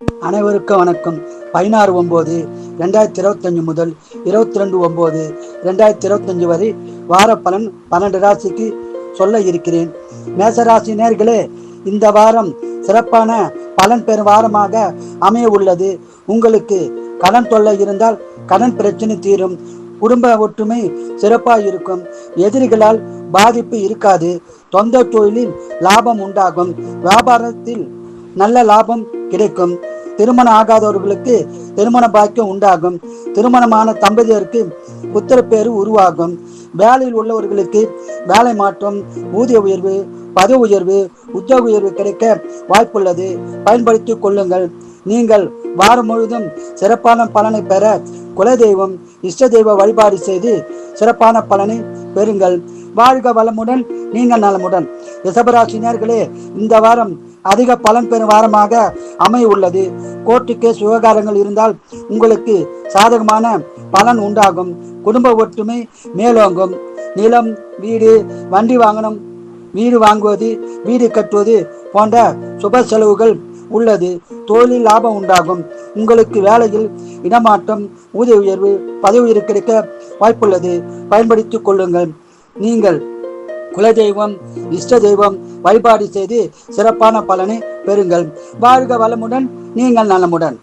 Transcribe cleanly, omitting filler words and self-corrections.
அனைவருக்கும் வணக்கம். 16/9/2025 முதல் 22/9/2025 வரை வார பலன் 12 ராசிக்கு சொல்ல இருக்கிறேன். மேசராசி நேயர்களே, இந்த வாரம் சிறப்பான பலன் பெறும் வாரமாக அமைய உள்ளது. உங்களுக்கு கடன் தொல்லை இருந்தால் கடன் பிரச்சனை தீரும். குடும்ப ஒற்றுமை சிறப்பாக இருக்கும். எதிரிகளால் பாதிப்பு இருக்காது. சொந்த தொழிலில் லாபம் உண்டாகும். வியாபாரத்தில் நல்ல லாபம் கிடைக்கும். திருமணம் ஆகாதவர்களுக்கு திருமண பாக்கியம் உண்டாகும். திருமணமான தம்பதியருக்கு புத்திரப்பேறு உருவாகும். வேலையில் உள்ளவர்களுக்கு வேலை மாற்றம், ஊதிய உயர்வு, பதவி உயர்வு, உத்தியோக உயர்வு கிடைக்க வாய்ப்புள்ளது. பயன்படுத்திக் கொள்ளுங்கள். நீங்கள் வாரம் முழுவதும் சிறப்பான பலனை பெற குலதெய்வம், இஷ்ட தெய்வ வழிபாடு செய்து சிறப்பான பலனை பெறுங்கள். வாழ்க வளமுடன், நீங்கள் நலமுடன். ரிஷபராசினியர்களே, இந்த வாரம் அதிக பலன் பெறும் வாரமாக அமைய உள்ளது. கோர்ட்டு கேஸ் விவகாரங்கள் இருந்தால் உங்களுக்கு சாதகமான பலன் உண்டாகும். குடும்ப ஒற்றுமை மேலோங்கும். நிலம், வீடு, வண்டி வாங்கணும், வீடு வாங்குவது, வீடு கட்டுவது போன்ற சுப செலவுகள் உள்ளது. தொழிலில் லாபம் உண்டாகும். உங்களுக்கு வேலையில் இடமாற்றம், ஊதிய உயர்வு, பதவி உயர்வு கிடைக்க வாய்ப்புள்ளது. பயன்படுத்திக் கொள்ளுங்கள். நீங்கள் குலதெய்வம், இஷ்ட தெய்வம் வழிபாடு செய்து சிறப்பான பலனை பெறுங்கள். வாழ்க வளமுடன், நீங்கள் நலமுடன்.